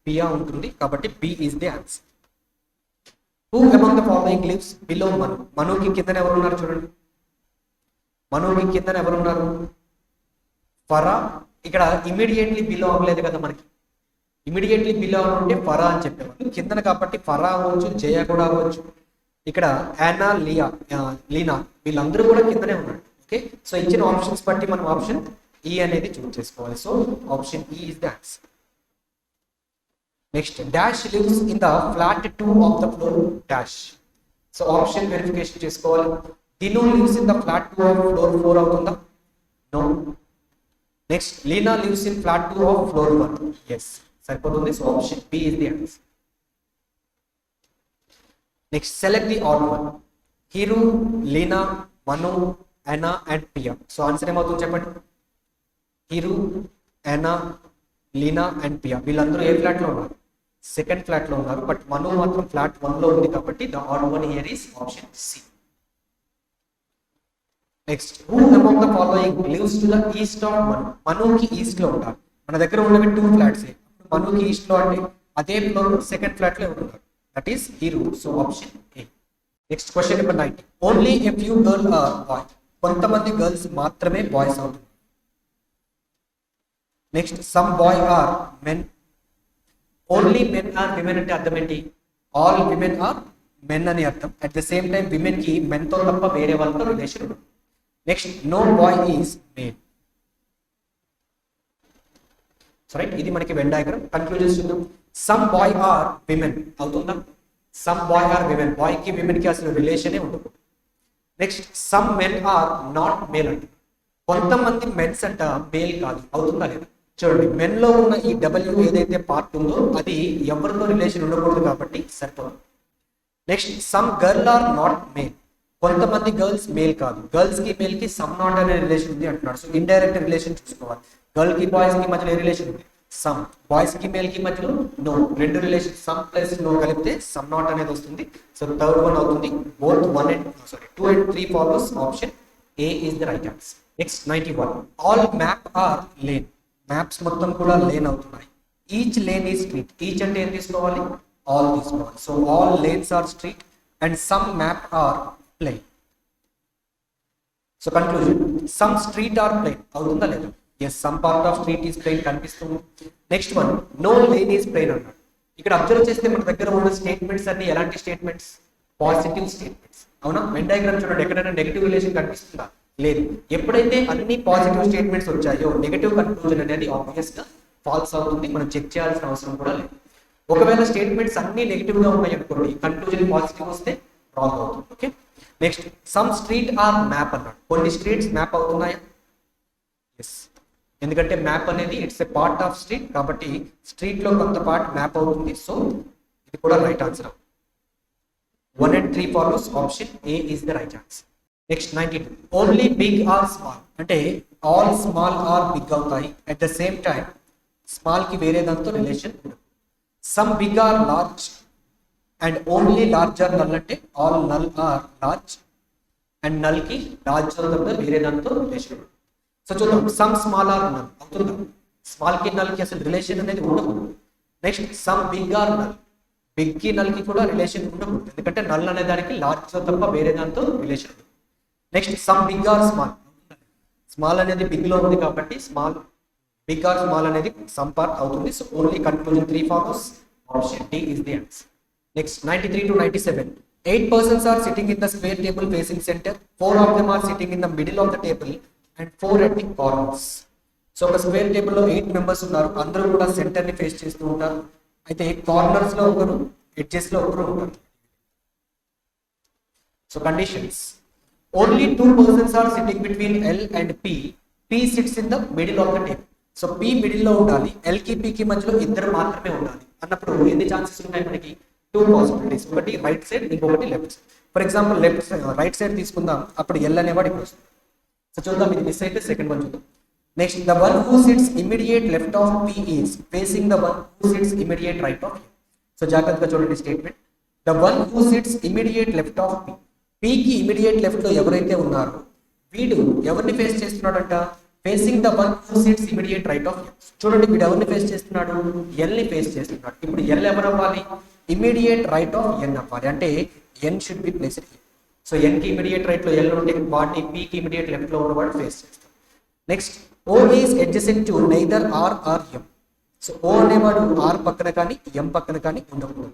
పియా ఉంటుంది కాబట్టి B is the answer. Who among the following lives below Manu? మనుకి కిందన ఎవరు ఉన్నారు చూడండి. మనుకి కిందన ఎవరు ఉన్నారు? ఫరా. ఇక్కడ ఇమీడియట్లీ బిలో అవ్వలేదు కదా మనకి. ఇమీడియట్లీ బిలో ఉంటే ఫరా అని చెప్పేవాళ్ళు. కిందన కాబట్టి ఫరా అవ్వచ్చు, జయ కూడా అవ్వచ్చు. ఇక్కడ యానా, లీనా వీళ్ళందరూ కూడా కిందనే ఉన్నారు. ఓకే, సో ఇచ్చిన ఆప్షన్స్ బట్టి మనం ఆప్షన్ ఈ అనేది చూస్ చేసుకోవాలి. So option E is the answer. Next, dash lives in the flat 2 of the floor dash. So option verification చేసుకోవాలి. Dinu lives in the flat 2 of floor 4 అవుతుందా? No. Next, Leena lives in flat 2 of floor 1. Yes, సరిపోతుంది. So option B is the answer. Next, select the odd one. Hiru, Leena, Manu, Yana and Piya. So answer ఏమవుతుంది చెప్పండి. Here, Yana, Leena and Piya వీళ్ళందరూ ఏ flat లో ఉన్నారు? Second flat లో ఉన్నారు. But మను మాత్రం ఫ్లాట్ 1 లో ఉంది కాబట్టి the odd one here is option C. Next, who among the following lives to the east of Manu? మనుకి ఈస్ట్ లో ఉంటారు. మన దగ్గర ఉన్నవి 2 ఫ్లాట్స్. మనుకి ఈస్ట్ లో అంటే అదే ఫ్లోర్ సెకండ్ ఫ్లాట్ లో ఉన్నారు. That is here. So option A. Next, question number 90. Only a few girl are boy. కొంతమంది గర్ల్స్ మాత్రమే బాయ్స్ అవుతుంది. Next, some boy are men. Only men are women అంటే అర్థం ఏంటి? ఆల్ విమెన్ ఆర్ మెన్ అని అర్థం. At the same time women కి men తో తప్ప వేరే వాళ్ళతో రిలేషన్ ఉండదు. Next, no boy is male. Right, ఇది మనకి వెన్ డయాగ్రామ్. కన్క్లూజన్స్ చూద్దాం. సమ్ బాయ్ ఆర్ విమెన్ అవుతుందా? Some boy are women. Boy కి విమెన్ కి అసలు రిలేషనే ఉండదు. Next, some men are not male అంటే కొంతమంది మెన్స్ అంట మేల్ కాదు. అవుతుందా లేదా? చూడండి, మెన్ లో ఉన్న ఈ డబ్ల్యూ ఏదైతే పార్ట్ ఉందో అది ఎవరితో రిలేషన్ ఉండకూడదు కాబట్టి సరిపోదు. Next, some girl or not male. కొంతమంది గర్ల్స్ మేల్ కాదు. గర్ల్స్ కి మేల్ కి సమ్ నాట్ అనే రిలేషన్ ఉంది అంటున్నాడు. సో ఇండైరెక్ట్ రిలేషన్ చూసుకోవాలి. గర్ల్ కి బాయ్స్ కి మధ్యలో ఏ రిలేషన్ ఉంది? సమ్. బాయ్స్ కి మేల్ కి మధ్యలో నో. రెండు రిలేషన్ సమ్ ప్లస్ నో కలిపితే సమ్ నాట్ అనేది వస్తుంది. సో థర్డ్ వన్ అవుతుంది. Both 2 and 3 follows. Option A is the right answer. Next, 91. All map are lane. Maps మొత్తం కూడా లేన్ అవుతున్నాయి. Each lane is street. Each అంటే ఏం తీసుకోవాలి? ఆల్ తీసుకోవాలి. So all lanes are street and some map are plane. So conclusion, some street are plane అవుతుందా లేదా? Yes, some part of street is plane కనిపిస్తుంది. Next one, no lane is plane అన్నాడు. ఇక్కడ observe చేస్తే మన దగ్గర ఉన్న స్టేట్మెంట్స్ అన్ని ఎలాంటి స్టేట్మెంట్స్? Positive statements. అవునా? వెన్ డయాగ్రామ్ చూడండి, ఎక్కడైనా నెగిటివ్ రిలేషన్ కనిపిస్తుందా? లేదు. ఎప్పుడైతే అన్ని పాజిటివ్ స్టేట్మెంట్స్ వచ్చాయో నెగిటివ్ కన్క్లూజన్ అనేది ఆబ్వియస్ గా ఫాల్స్ అవుతుంది. మనం చెక్ చేయాల్సిన అవసరం కూడా లేదు. ఒకవేళ స్టేట్మెంట్స్ అన్ని నెగిటివ్ గా ఉన్నాయి అనుకోండి, కన్క్లూజన్ పాజిటివ్ వస్తే రాంగ్ అవుతుంది. Okay. Next, some street are map అన్నాడు. కొన్ని స్ట్రీట్స్ మ్యాప్ అవుతున్నాయా? ఎస్, ఎందుకంటే మ్యాప్ అనేది it's a part of street కాబట్టి స్ట్రీట్ లో కొంత పార్ట్ మ్యాప్ అవుతుంది. సో ఇది కూడా right answer. 1 and 3 follows. Option A is the right answer. Next, 92. Only big are small అంటే ఆల్ స్మాల్ ఆర్ బిగ్ అవుతాయి. At the same time small కి వేరే దాంతో రిలేషన్ ఉండదు. Some big are large and only large are null అంటే all null are large and null కి large వేరే దాంతో రిలేషన్ ఉండదు. సో చూద్దాం, సమ్ స్మాల్ ఆర్ నల్ అవుతుందా? స్మాల్ కి నల్ కి అసలు రిలేషన్ అనేది ఉండదు. Next, some big are null. Big కి నల్ కి కూడా రిలేషన్ ఉండదు, ఎందుకంటే నల్ అనే దానికి లార్జ్ తో తప్ప వేరే దాంతో రిలేషన్ ఉండదు. Next, some big are small. Small అనేది బిగ్ లో ఉంది కాబట్టి స్మాల్ బిగ్ ఆర్ స్మాల్ అనేది సమ్ పార్ట్ అవుతుంది. So only conclusion 3 follows. Option D is the answer. Next, 93 to 97. 8 persons are sitting in the square table facing center. 4 of them are sitting in the middle of the table and 4 at the corners. So ఒక square table లో 8 members ఉన్నారు. అందరూ కూడా centre ని face చేస్తూ ఉంటారు. అయితే corners లో ఒకరు, ఎడ్జెస్ లో ఒకరు ఉంటారు. So conditions, only 2 persons are sitting between L and P. P sits in the middle of the table. So P middle లో ఉండాలి, L కి P కి మధ్యలో ఇద్దరు మాత్రమే ఉండాలి అన్నప్పుడు ఎన్ని ఛాన్సెస్ ఉన్నాయి మనకి? 2 పాసిబిలిటీస్. ఒకటి రైట్ సైడ్, ఇంకొకటి left side. For example right side తీసుకుందాం, అప్పుడు L అనేవాడు ఇప్పుడు వస్తుంది. సో చూద్దాం, ఇది మిస్ అయితే సెకండ్ వన్ చూద్దాం. Next, the one who sits immediate left of P is facing the one who sits immediate right of P. So జాగ్రత్తగా చూడండి statement. The one who sits immediate left of P. P కి immediate left లో ఎవరైతే ఉన్నారో వీడు ఎవరిని face చేస్తున్నాడంట? Facing the one who sits immediate right of. చూడండి, వీడు ఎవరిని ఫేస్ చేస్తున్నాడు? ఎల్ ని ఫేస్ చేస్తున్నాడు. ఇప్పుడు ఎల్ ఎవరు అవ్వాలి? ఇమిడియట్ రైట్ ఆఫ్ ఎన్ అవ్వాలి. అంటే ఎన్ should be placed. So N కి ఇమిడియట్ రైట్ లో ఎల్ ఉంటే వాటిని పి కి ఇమిడియట్ లెఫ్ట్ లో ఉన్నవాడు ఫేస్ చేస్తాడు. Next O is adjacent to neither R or M. So O అనేవాడు ఆర్ పక్కన కానీ ఎం పక్కన కానీ ఉండకూడదు.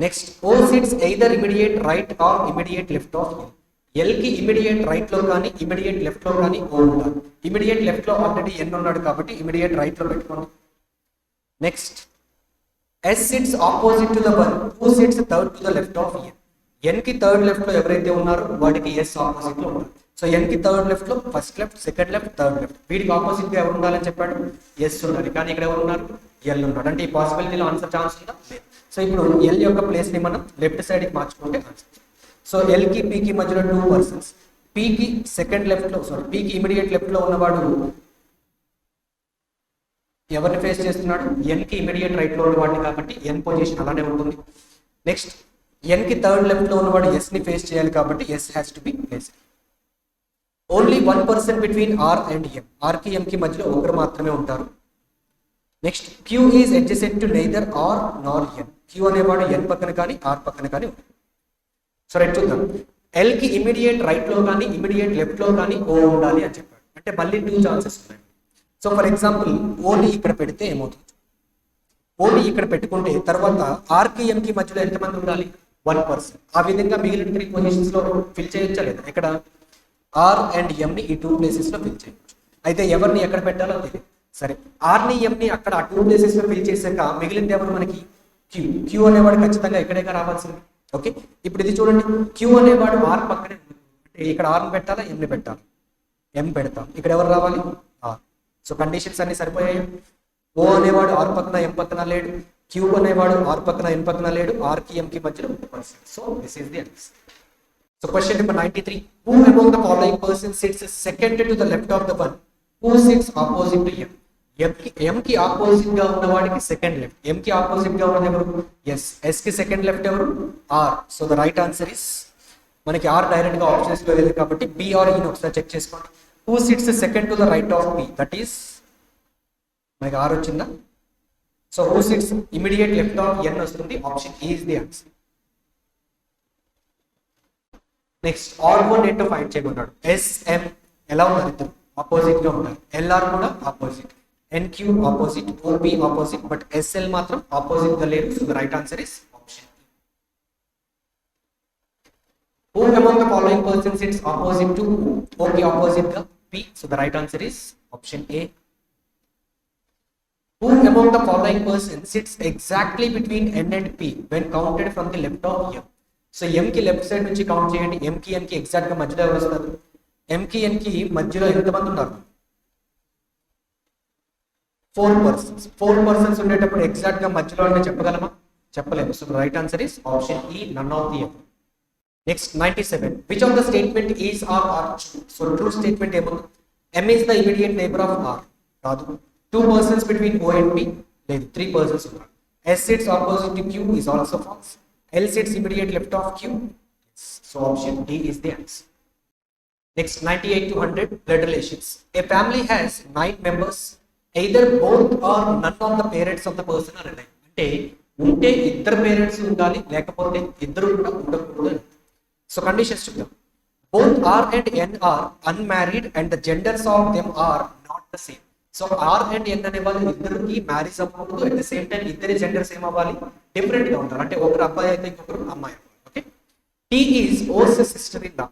Next O sits either immediate right or immediate left of L. L కి ఇమిడియట్ రైట్ లో కానీ ఇమిడియట్ లెఫ్ట్ లో కానీ ఓ ఉండాలి. ఇమిడియట్ లెఫ్ట్ లో ఆల్రెడీ ఎన్ ఉన్నాడు కాబట్టి ఇమిడియట్ రైట్ లో పెట్టుకోండి. Next S sits opposite to the one who sits third to the left of ఎన్. ఎన్ కి థర్డ్ లెఫ్ట్ లో ఎవరైతే ఉన్నారో వాడికి ఎస్ ఆపోజిట్ లో ఉండాలి. సో ఎన్ కి థర్డ్ లెఫ్ట్ లో first left, second left, third left. వీడికి ఆపోజిట్ గా ఎవరు ఉండాలని చెప్పాడు? ఎస్ ఉండాలి. కానీ ఇక్కడ ఎవరు ఉన్నారు? ఎల్ ఉన్నాడు. అంటే ఈ పాసిబిలిటీలో ఆన్సర్ ఛాన్స్ ఉందా? లేదు. సో ఇప్పుడు ఎల్ యొక్క ప్లేస్ ని మనం లెఫ్ట్ సైడ్ కి మార్చుకుంటే ఆన్సర్. సో ఎల్ కి పి కి మధ్యలో 2 పర్సన్స్. పి కి సెకండ్ లెఫ్ట్ లో పి కి ఇమిడియట్ లెఫ్ట్ లో ఉన్నవాడు ఎవరిని ఫేస్ చేస్తున్నాడు? ఎన్ కి ఇమిడియట్ రైట్ లో ఉన్నవాడిని కాబట్టి ఎన్ పొజిషన్ అలానే ఉంటుంది. నెక్స్ట్ ఎన్ కి థర్డ్ లెఫ్ట్ లో ఉన్నవాడు ఎస్ ని ఫేస్ చేయాలి కాబట్టి S has to be placed. Only 1 person between R and M. R కి ఎం కి మధ్యలో ఒకరు మాత్రమే ఉంటారు. Next Q is adjacent to neither R nor N. Queue అనేవాడు ఎన్ పక్కన కానీ ఆర్ పక్కన కానీ ఉంటాడు. సో రైట్ చూద్దాం. ఎల్ కి ఇమిడియట్ రైట్ లో కానీ ఇమిడియట్ లెఫ్ట్ లో కానీ ఓ ఉండాలి అని చెప్పాడు. అంటే మళ్ళీ 2 ఛాన్సెస్ ఉన్నాయి. సో ఫర్ ఎగ్జాంపుల్ ఓని ఇక్కడ పెడితే ఏమవుతుంది? ఓని ఇక్కడ పెట్టుకుంటే తర్వాత ఆర్ కి ఎం కి మధ్యలో ఎంతమంది ఉండాలి? 1 పర్సన్. ఆ విధంగా మిగిలిన 3 పొజిషన్స్ లో ఫిల్ చేయొచ్చా లేదా? ఇక్కడ ఆర్ అండ్ ఎం ని ఈ 2 ప్లేసెస్ లో ఫిల్ చేయొచ్చు. అయితే ఎవరిని ఎక్కడ పెట్టాలో తెలియదు. సరే, ఆర్ ని ఎం ని అక్కడ ఆ 2 ప్లేసెస్ లో ఫిల్ చేశాక మిగిలింది ఎవరు మనకి? క్యూ. క్యూ అనేవాడు ఖచ్చితంగా ఇక్కడే రావాల్సింది. ఓకే, ఇప్పుడు ఇది చూడండి, క్యూ అనేవాడు ఆర్ పక్కనే ఉంది. అంటే ఇక్కడ ఆర్ ని పెట్టాలా ఎం ని పెట్టాలి? ఎం పెడతాం. ఇక్కడ ఎవరు రావాలి? ఆర్. సో కండిషన్స్ అన్ని సరిపోయాయి. ఓ అనేవాడు ఆర్ పక్కన ఎం పక్కన లేడు. క్యూ అనేవాడు ఆర్ పక్కన ఎం పక్కన లేడు. ఆర్ కి ఎం కి మధ్యలో person. So this is the answer. So question number 93. Who among the following persons sits second to the left of the one who sits opposite to M? M కి opposite గా ఉన్న వాడికి second left. M కి opposite గా ఉన్నది ఎవరు? S. S కి second left ఎవరు? R. So the right answer is, మనకి ఆర్ డైరెక్ట్ గా ఆప్షన్స్ లో లేదు కాబట్టి బి ఆర్ ఈని ఒకసారి చెక్ చేసుకోండి. Who sits second to the right of P, that is మనకి ఆర్ వచ్చిందా? So who sits immediate left of N వస్తుంది. Option E is the answer. Next odd one ఏంటో ఫైండ్ చేయమన్నాడు. ఎస్ఎం ఎలా ఉన్నారు? ఇద్దరు ఆపోజిట్ గా ఉన్నారు. ఎల్ఆర్ కూడా opposite, NQ opposite, OP opposite, but SL మాత్రం ఆపోజిట్ గా లేరు. So the right answer is option. Who among the following persons sits opposite to OP opposite గా P? So the right answer is option A. Who among the following persons sits exactly between N and P when counted from the left of M? So M కి left side నుంచి count చేయండి. M కి N కి exact గా మధ్యలో ఎవరు వస్తారు? M కి N కి మధ్యలో ఎంతమంది ఉన్నారు? 4 పర్సన్స్. 4 పర్సన్స్ ఉండేటప్పుడు ఎగ్జాక్ట్ గా మధ్యలో అంటే చెప్పగలమా? చెప్పలేము. So right answer is option E, none of the above. Next 97. Which of the statement is are are true? So true statement ఏముంది? M is the immediate neighbour of R. రాదు. 2 persons between O and P లేదు. 3 persons ఉన్నారు. S sits opposite to Q is also false. L sits immediate left of Q. So option D is the answer. Next 98 to 100. Blood relations. A family has 9 members. Either both or none of the parents of the person are alive. అంటే ఉంటే ఇద్దరు parents ఉండాలి, లేకపోతే ఇద్దరు కూడా ఉండకూడదు. So conditions చూద్దాం. Both R and N are unmarried and the genders of them are not the same. So R and N అనే వాళ్ళు ఇద్దరికి మ్యారేజ్ అవ్వకూడదు. అట్ ద సేమ్ టైం ఇద్దరి జెండర్స్ ఏమవ్వాలి? డిఫరెంట్ గా ఉంటారు. అంటే ఒకరు అబ్బాయి అయితే ఇంకొకరు అమ్మాయి. Okay. T is O's sister in law.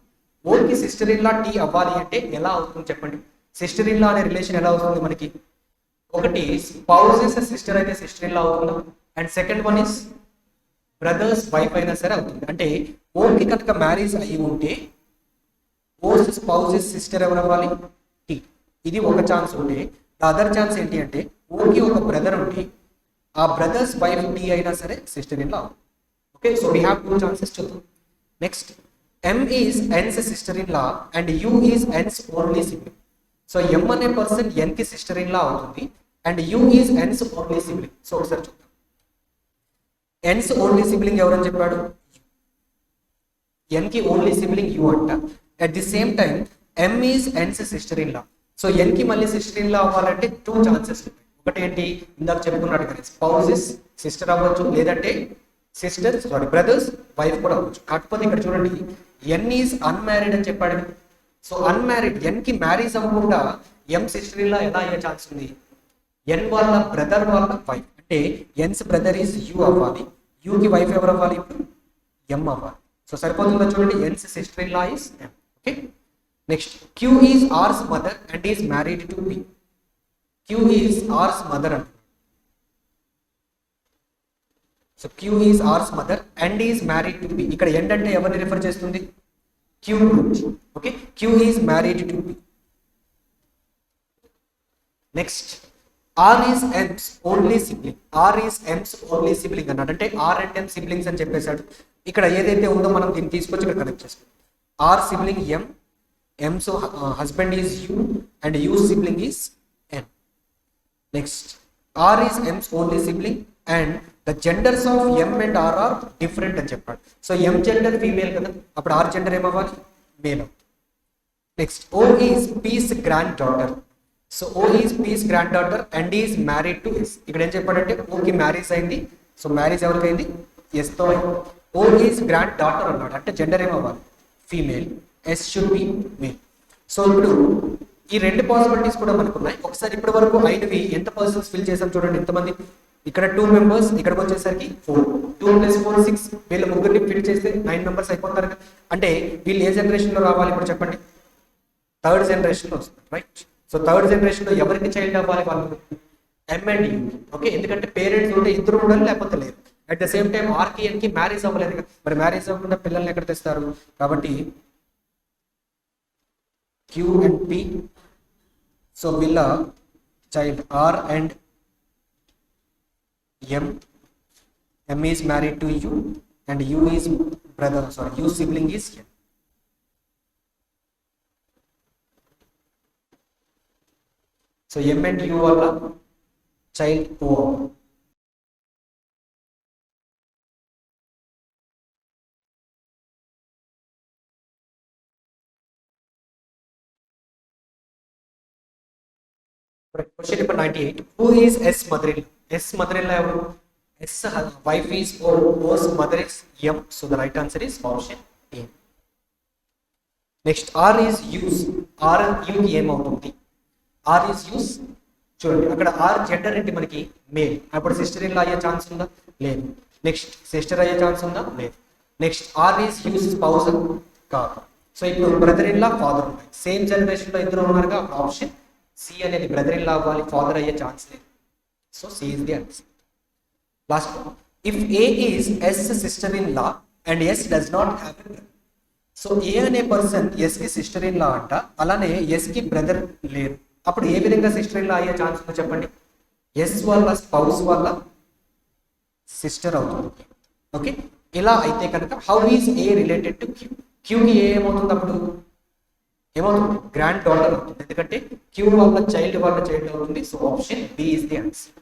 ఓకి సిస్టర్ ఇన్ లా టీ అవ్వాలి అంటే ఎలా అవుతుంది చెప్పండి? సిస్టర్ ఇన్ లా అనే రిలేషన్ ఎలా అవుతుంది మనకి? ఒకటి స్పౌసెస్ సిస్టర్ అయితే సిస్టర్ ఇన్ లా అవుతుందా, and second one is brother's wife అయినా సరే అవుతుంది. అంటే ఓకి కనుక మ్యారేజ్ అయ్యి ఉంటే ఓస్ స్పౌసెస్ సిస్టర్ ఎవరు అవ్వాలి? టీ. ఇది ఒక ఛాన్స్ ఉంటే అదర్ ఛాన్స్ ఏంటి అంటే ఓకి ఒక బ్రదర్ ఉండి ఆ బ్రదర్స్ వైఫ్ టీ అయినా సరే sister in law. Okay, so we have 2 chances చూద్దాం. Next M is N's sister in law and U is N's only sibling. So M అనే పర్సన్ N కి సిస్టర్ ఇన్ లా అవుతుంది and U is N's only sibling. So ఒకసారి చూద్దాం. N's only sibling ఎవరని చెప్పాడు? N కి only sibling U అంట, at the same time M is N's sister in law. So N కి మళ్ళీ సిస్టర్ ఇన్ లా అవ్వాలంటే 2 ఛాన్సెస్ ఉంటాయి. ఒకటి ఏంటి, ఇందాక చెప్పుకున్నట్టు కదా, స్పౌసెస్ సిస్టర్ అవ్వచ్చు, లేదంటే బ్రదర్స్ వైఫ్ కూడా అవ్వచ్చు. కాకపోతే ఇక్కడ చూడండి, ఎన్ ఈజ్ అన్మ్యారీడ్ అని చెప్పాడు. సో అన్మ్యారీడ్ ఎన్ కి మ్యారేజ్ అవ్వకుండా ఎం సిస్టర్ ఇన్ లా ఎలా అయ్యే ఛాన్స్ ఉంది? ఎన్ వాళ్ళ బ్రదర్ వాళ్ళ వైఫ్, అంటే ఎన్స్ బ్రదర్ ఈజ్ యూ అవ్వాలి, యూ కి వైఫ్ ఎవరు అవ్వాలి? ఇప్పుడు ఎం అవ్వాలి. సో సరిపోతుందో చూడండి, N's sister in law is M. Okay, next Q is R's mother and is married to B. Q is R's mother అంట. So Q is R's mother and is married to B. ఇక్కడ and అంటే ఎవరిని refer చేస్తుంది? Q. Okay, Q is married to B. Next R is M's only sibling. R is M's only sibling అన్నాడు, అంటే are and M siblings అని చెప్పేశాడు. ఇక్కడ ఏదైతే ఉందో మనం దీన్ని తీసుకొచ్చి ఇక్కడ కనెక్ట్ చేస్తాం. R sibling M, M's husband is U and U sibling is N. Next R is M's only sibling and the genders of M and R are different అని చెప్పాడు. సో ఎం జెండర్ ఫీమేల్ కదా, అప్పుడు R gender ఏమవ్వాలి? Male. Next O is P's granddaughter. So O is P's granddaughter and is married to S. ఇక్కడ ఏం చెప్పాడంటే ఓకి marriage అయింది. సో మ్యారేజ్ ఎవరికి అయింది? ఎస్ తో అయింది. ఓ ఈజ్ గ్రాండ్ డాటర్ అన్నాడు, అంటే జెండర్ ఏమవ్వాలి? Female. S should be male. So ఇప్పుడు ఈ రెండు పాసిబిలిటీస్ కూడా మనకు ఉన్నాయి. ఒకసారి ఇప్పటి వరకు 5వి ఎంత పర్సన్స్ ఫిల్ చేసాం చూడండి, ఎంతమంది? ఇక్కడ 2 మెంబర్స్, ఇక్కడికి వచ్చేసరికి 4. 2 + 4 6. వీళ్ళ ముగ్గురిని ఫిల్ చేస్తే 9 మెంబర్స్ అయిపోతారు కదా. అంటే వీళ్ళు ఏ జనరేషన్ లో రావాలి ఇప్పుడు చెప్పండి? 3rd జనరేషన్ లో వస్తుంది, రైట్? సో 3rd జనరేషన్ లో ఎవరికి చైల్డ్ అవ్వాలి? వాళ్ళు ఎం అండ్ యూ. ఓకే, ఎందుకంటే పేరెంట్స్ ఉంటే ఇద్దరు ఉండాలి, లేకపోతే లేదు. అట్ ద సేమ్ టైం ఆర్కి ఎన్కి మ్యారేజ్ అవ్వలేదు కదా, మరి మ్యారేజ్ అవ్వకుండా పిల్లల్ని ఎక్కడ తెస్తారు? కాబట్టి క్యూ అండ్ పి. సో వీళ్ళ child R and M is married to U and U is brother, sorry, U sibling is N. So M and U are the child O. Question number 98. Who is S mother-in-law? S mother-in-law evaru? S wife is O, O's mother is M. So the right answer is option A. Next, R is use. R U ki em avutundi? R is use. చూడండి, అక్కడ R gender ఏంటి మనకి? Male. అప్పుడు sister in లా అయ్యే chance ఉందా? లేదు. Next sister అయ్యే chance ఉందా? లేదు. Next R is use spouse కాదు. సో ఇప్పుడు బ్రదర్ ఇన్ లా, ఫాదర్ ఉన్నాయి. సేమ్ జనరేషన్ లో ఇద్దరు ఉన్నారుగా, ఆప్షన్ సి అనేది బ్రదర్ ఇన్ లా అవ్వాలి, ఫాదర్ అయ్యే ఛాన్స్ లేదు. So C is the answer. Last one. If A is S's sister in law and S does not have a brother. So A అనే person S కి sister in law అంట, అలానే yes కి brother లేరు. అప్పుడు ఏ విధంగా sister in లా అయ్యే chance ఉందో చెప్పండి? ఎస్ వాళ్ళ స్పౌస్ వాళ్ళ సిస్టర్ అవుతుంది. ఓకే, ఇలా అయితే కనుక how is A related to Q? క్యూకి ఏ ఏమవుతుంది? అప్పుడు ఏమవుతుంది? గ్రాండ్ డాటర్ అవుతుంది, ఎందుకంటే క్యూ వాళ్ళ చైల్డ్ అవుతుంది. So option B is the answer.